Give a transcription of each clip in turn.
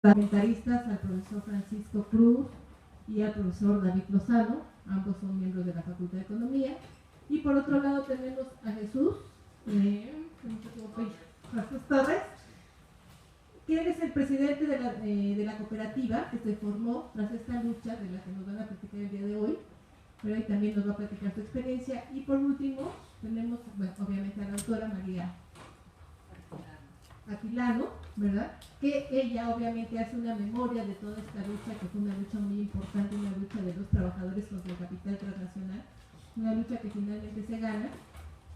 Parlamentaristas, al profesor Francisco Cruz y al profesor David Lozano, ambos son miembros de la Facultad de Economía. Y por otro lado tenemos a Jesús Torres, que es el presidente de la cooperativa que se formó tras esta lucha de la que nos van a platicar el día de hoy, pero ahí también nos va a platicar su experiencia. Y por último tenemos, bueno, obviamente a la autora María Aquilano, ¿verdad? Que ella obviamente hace una memoria de toda esta lucha, que fue una lucha muy importante, una lucha de los trabajadores contra el capital transnacional, una lucha que finalmente se gana,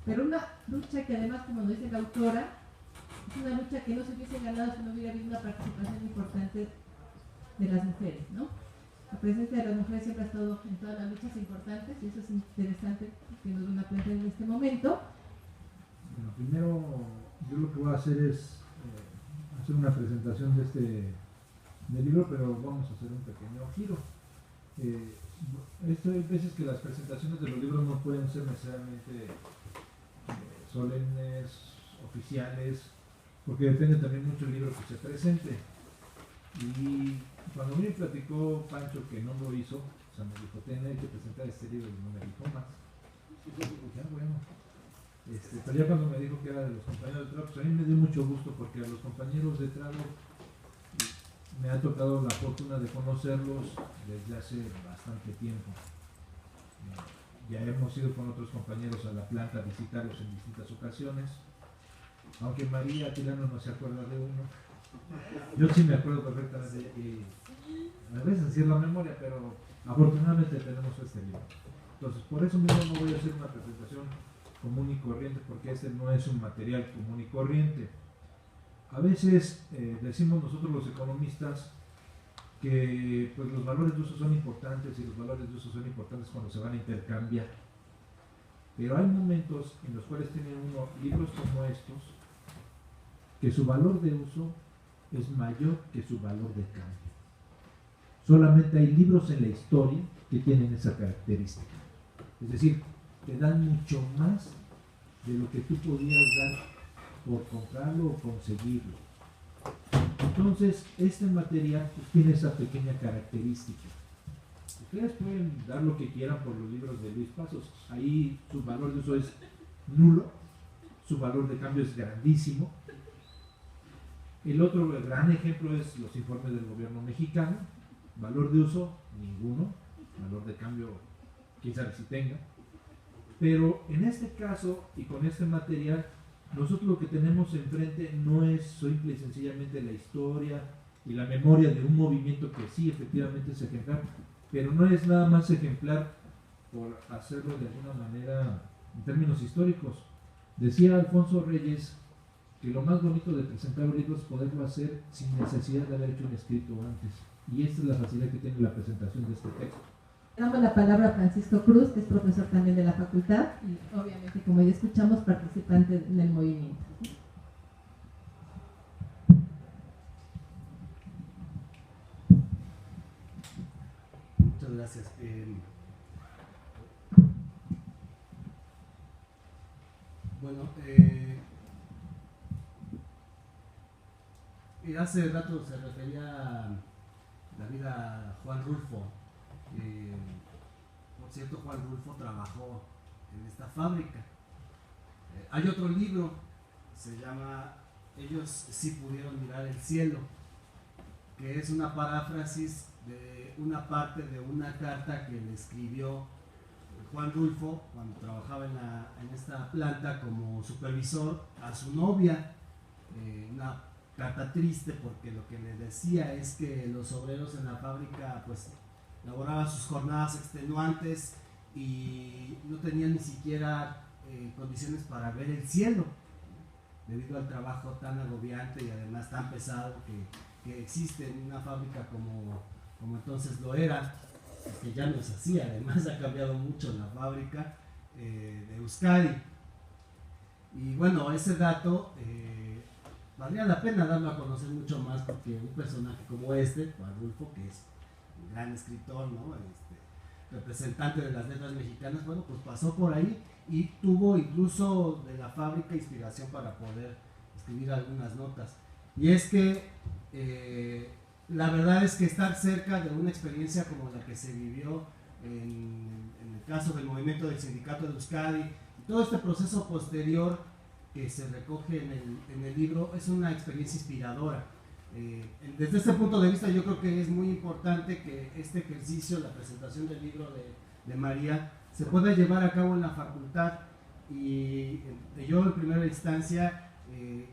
pero una lucha que además, como nos dice la autora, es una lucha que no se hubiese ganado si no hubiera habido una participación importante de las mujeres, ¿no? La presencia de las mujeres siempre ha estado en todas las luchas importantes y eso es interesante que nos van a plantear en este momento. Bueno, primero yo lo que voy a hacer es hacer una presentación del libro, pero vamos a hacer un pequeño giro. Esto hay veces que las presentaciones de los libros no pueden ser necesariamente solemnes, oficiales, porque depende también mucho del libro que se presente. Y cuando me platicó Pancho que no lo hizo, o sea, me dijo, hay que presentar este libro, y no me dijo más. Y yo dije, ya bueno. Pero ya cuando me dijo que era de los compañeros de trabajo, pues a mí me dio mucho gusto, porque a los compañeros de trabajo me ha tocado la fortuna de conocerlos desde hace bastante tiempo. Ya hemos ido con otros compañeros a la planta a visitarlos en distintas ocasiones, aunque María Aquilano no se acuerda de uno. Yo sí me acuerdo perfectamente, y a veces sí es la memoria, pero afortunadamente tenemos este libro. Entonces, por eso mismo no voy a hacer una presentación común y corriente, porque este no es un material común y corriente. A veces decimos nosotros los economistas que pues, los valores de uso son importantes, y los valores de uso son importantes cuando se van a intercambiar. Pero hay momentos en los cuales tiene uno libros como estos, que su valor de uso es mayor que su valor de cambio. Solamente hay libros en la historia que tienen esa característica. Es decir, te dan mucho más de lo que tú podías dar por comprarlo o conseguirlo. Entonces, este material pues, tiene esa pequeña característica. Ustedes pueden dar lo que quieran por los libros de Luis Pasos. Ahí su valor de uso es nulo, su valor de cambio es grandísimo. El otro gran ejemplo es los informes del gobierno mexicano. Valor de uso, ninguno. Valor de cambio, quién sabe si tenga. Pero en este caso y con este material, nosotros lo que tenemos enfrente no es simple y sencillamente la historia y la memoria de un movimiento que sí efectivamente es ejemplar, pero no es nada más ejemplar por hacerlo de alguna manera en términos históricos. Decía Alfonso Reyes que lo más bonito de presentar un libro es poderlo hacer sin necesidad de haber hecho un escrito antes, y esta es la facilidad que tiene la presentación de este texto. Damos la palabra a Francisco Cruz, que es profesor también de la facultad y obviamente, como ya escuchamos, participante en el movimiento. Muchas gracias. Bueno, hace rato se refería a David a Juan Rulfo. Por cierto, Juan Rulfo trabajó en esta fábrica. Hay otro libro, se llama Ellos sí pudieron mirar el cielo, que es una paráfrasis de una parte de una carta que le escribió Juan Rulfo cuando trabajaba en esta planta como supervisor a su novia. Una carta triste, porque lo que le decía es que los obreros en la fábrica pues laboraban sus jornadas extenuantes y no tenían ni siquiera condiciones para ver el cielo, debido al trabajo tan agobiante y además tan pesado que existe en una fábrica como entonces lo era, que ya no se hacía. Además ha cambiado mucho la fábrica de Euskadi. Y bueno, ese dato valdría la pena darlo a conocer mucho más, porque un personaje como Juan Rulfo, que es un gran escritor, ¿no? Representante de las letras mexicanas, bueno, pues pasó por ahí y tuvo incluso de la fábrica inspiración para poder escribir algunas notas. Y es que la verdad es que estar cerca de una experiencia como la que se vivió en el caso del movimiento del sindicato de Euskadi, y todo este proceso posterior que se recoge en el libro, es una experiencia inspiradora. Desde este punto de vista yo creo que es muy importante que este ejercicio, la presentación del libro de María, se pueda llevar a cabo en la facultad, y yo en primera instancia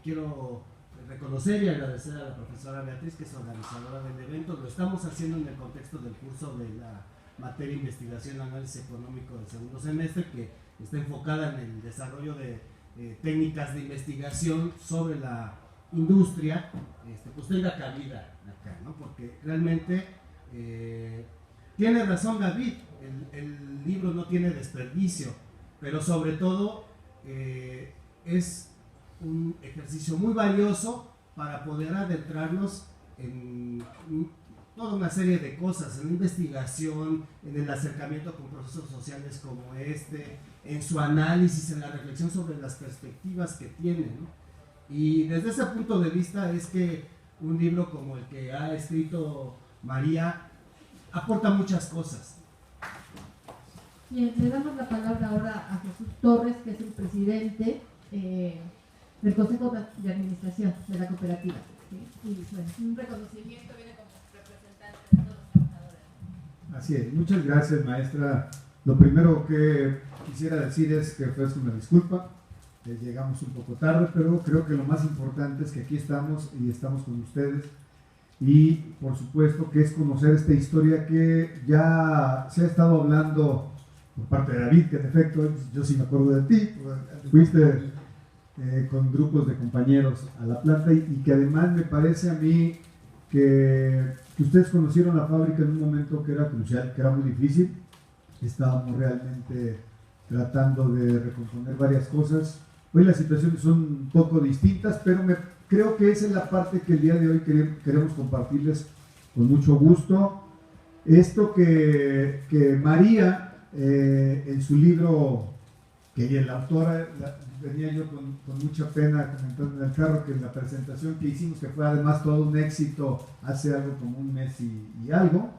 quiero reconocer y agradecer a la profesora Beatriz, que es organizadora del evento. Lo estamos haciendo en el contexto del curso de la materia Investigación y Análisis Económico del segundo semestre, que está enfocada en el desarrollo de técnicas de investigación sobre la industria, pues tenga cabida acá, ¿no? Porque realmente tiene razón David, el libro no tiene desperdicio, pero sobre todo es un ejercicio muy valioso para poder adentrarnos en toda una serie de cosas, en la investigación, en el acercamiento con procesos sociales como este, en su análisis, en la reflexión sobre las perspectivas que tiene, ¿no? Y desde ese punto de vista es que un libro como el que ha escrito María aporta muchas cosas. Bien, le damos la palabra ahora a Jesús Torres, que es el presidente del Consejo de Administración de la cooperativa. ¿Sí? Y bueno, un reconocimiento viene como representante de todos los trabajadores. Así es, muchas gracias, maestra. Lo primero que quisiera decir es que ofrezco una disculpa, llegamos un poco tarde, pero creo que lo más importante es que aquí estamos y estamos con ustedes, y por supuesto que es conocer esta historia que ya se ha estado hablando por parte de David, que en efecto yo sí me acuerdo de ti, fuiste con grupos de compañeros a la planta, y que además me parece a mí que ustedes conocieron la fábrica en un momento que era crucial, que era muy difícil. Estábamos realmente tratando de recomponer varias cosas. Hoy las situaciones son un poco distintas, pero creo que esa es la parte que el día de hoy queremos compartirles con mucho gusto. Esto que María, en su libro, que la autora, venía yo con mucha pena comentando en el carro que en la presentación que hicimos, que fue además todo un éxito hace algo como un mes y algo,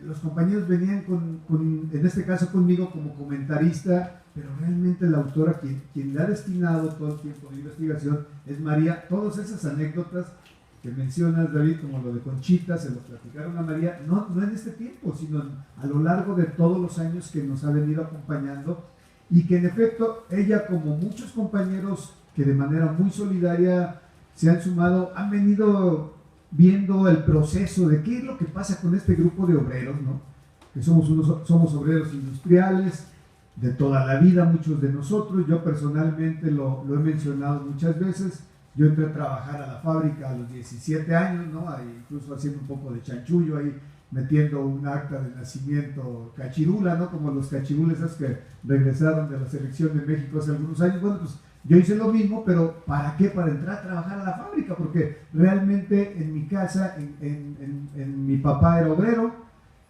los compañeros venían en este caso conmigo como comentarista, pero realmente la autora, quien le ha destinado todo el tiempo de investigación, es María. Todas esas anécdotas que mencionas, David, como lo de Conchita, se lo platicaron a María, no en este tiempo, sino a lo largo de todos los años que nos ha venido acompañando, y que en efecto ella, como muchos compañeros que de manera muy solidaria se han sumado, han venido viendo el proceso de qué es lo que pasa con este grupo de obreros, ¿no? Que somos obreros industriales de toda la vida, muchos de nosotros. Yo personalmente lo he mencionado muchas veces. Yo entré a trabajar a la fábrica a los 17 años, ¿no? Incluso haciendo un poco de chanchullo ahí, metiendo un acta de nacimiento cachirula, ¿no? Como los cachirules esos que regresaron de la selección de México hace algunos años. Bueno, pues yo hice lo mismo, pero ¿para qué? Para entrar a trabajar a la fábrica, porque realmente en mi casa, en mi papá era obrero,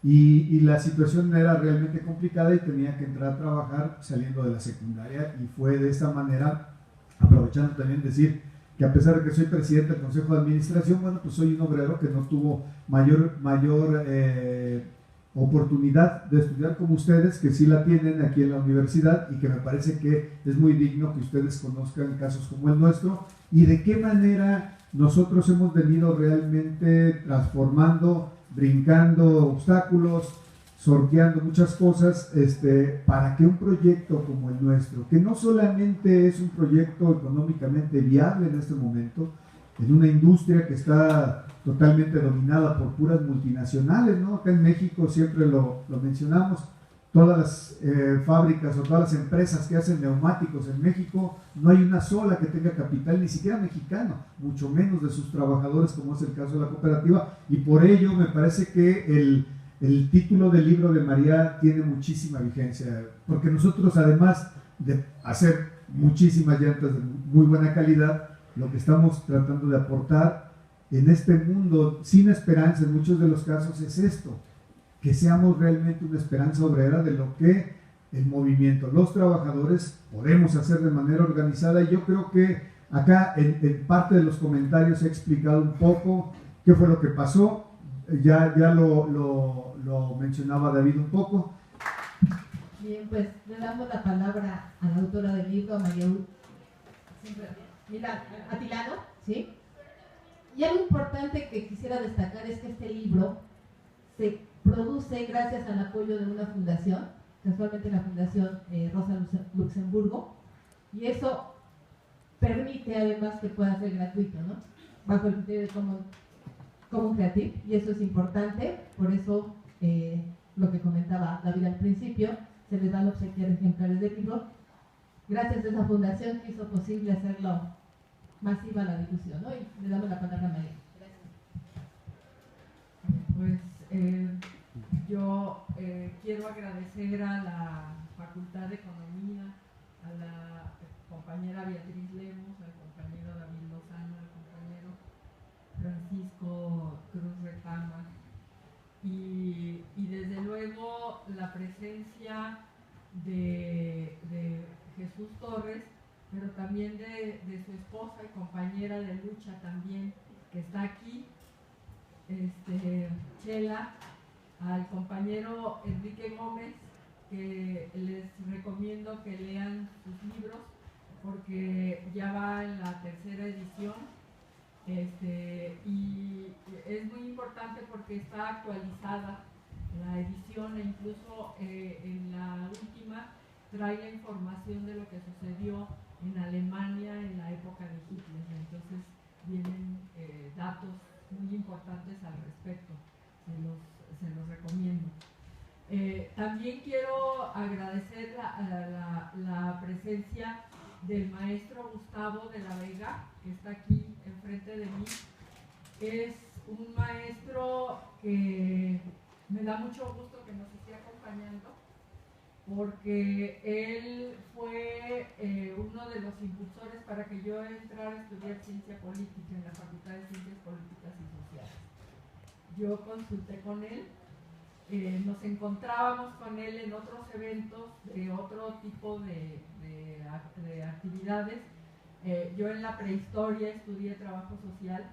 y la situación era realmente complicada y tenía que entrar a trabajar saliendo de la secundaria, y fue de esta manera, aprovechando también decir que a pesar de que soy presidente del Consejo de Administración, bueno, pues soy un obrero que no tuvo mayor oportunidad de estudiar como ustedes, que sí la tienen aquí en la universidad, y que me parece que es muy digno que ustedes conozcan casos como el nuestro, y de qué manera nosotros hemos venido realmente transformando, brincando obstáculos, sorteando muchas cosas, para que un proyecto como el nuestro, que no solamente es un proyecto económicamente viable en este momento, en una industria que está totalmente dominada por puras multinacionales, ¿no? Acá en México siempre lo mencionamos, todas las fábricas o todas las empresas que hacen neumáticos en México, no hay una sola que tenga capital, ni siquiera mexicano, mucho menos de sus trabajadores, como es el caso de la cooperativa, y por ello me parece que el título del libro de María tiene muchísima vigencia, porque nosotros, además de hacer muchísimas llantas de muy buena calidad, lo que estamos tratando de aportar en este mundo sin esperanza en muchos de los casos es esto, que seamos realmente una esperanza obrera de lo que el movimiento, los trabajadores, podemos hacer de manera organizada. Y yo creo que acá en parte de los comentarios he explicado un poco ¿Qué fue lo que pasó? Ya lo mencionaba David un poco. Bien, pues le damos la palabra a la autora del libro, María Atilano, ¿sí? Y algo importante que quisiera destacar es que este libro se produce gracias al apoyo de una fundación, casualmente la Fundación Rosa Luxemburgo, y eso permite además que pueda ser gratuito, ¿no? Bajo el criterio de Common Creative, y eso es importante, por eso lo que comentaba David al principio, se les dan obsequiar ejemplares del libro, gracias a esa fundación que hizo posible hacerlo masiva la difusión, ¿no? Y le damos la palabra a María. Pues yo quiero agradecer a la Facultad de Economía, a la compañera Beatriz Lemos, al compañero David Lozano, al compañero Francisco Cruz Retama y desde luego la presencia de Jesús Torres, pero también de su esposa y compañera de lucha también, que está aquí, Chela, al compañero Enrique Gómez, que les recomiendo que lean sus libros porque ya va en la tercera edición, y es muy importante porque está actualizada la edición e incluso en la última trae la información de lo que sucedió en Alemania en la época de Hitler. Entonces vienen datos muy importantes al respecto, se los recomiendo. También quiero agradecer la presencia del maestro Gustavo de la Vega, que está aquí enfrente de mí. Es un maestro que me da mucho gusto que nos esté acompañando, porque él fue uno de los impulsores para que yo entrara a estudiar ciencia política en la Facultad de Ciencias Políticas y Sociales. Yo consulté con él, nos encontrábamos con él en otros eventos de otro tipo de actividades. Yo en la prehistoria estudié trabajo social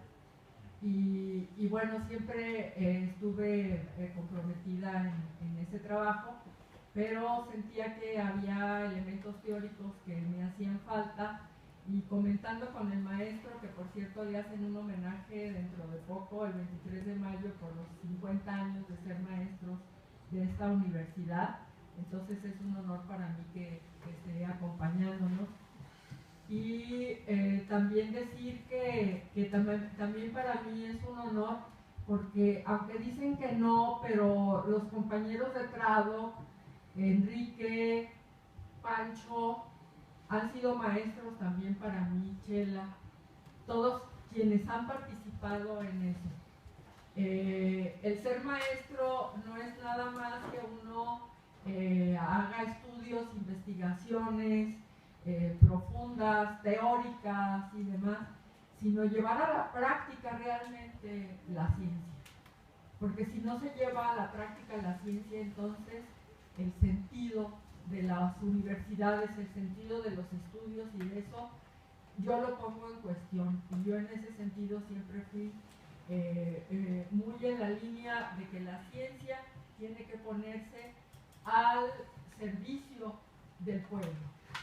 y bueno, siempre estuve comprometida en ese trabajo, pero sentía que había elementos teóricos que me hacían falta, y comentando con el maestro, que por cierto le hacen un homenaje dentro de poco, el 23 de mayo, por los 50 años de ser maestros de esta universidad, entonces es un honor para mí que esté acompañándonos. Y también decir que también para mí es un honor, porque aunque dicen que no, pero los compañeros de Prado, Enrique, Pancho, han sido maestros también para mí, Chela, todos quienes han participado en eso. El ser maestro no es nada más que uno haga estudios, investigaciones profundas, teóricas y demás, sino llevar a la práctica realmente la ciencia. Porque si no se lleva a la práctica la ciencia, entonces el sentido de las universidades, el sentido de los estudios y de eso, yo lo pongo en cuestión. Y yo en ese sentido siempre fui muy en la línea de que la ciencia tiene que ponerse al servicio del pueblo.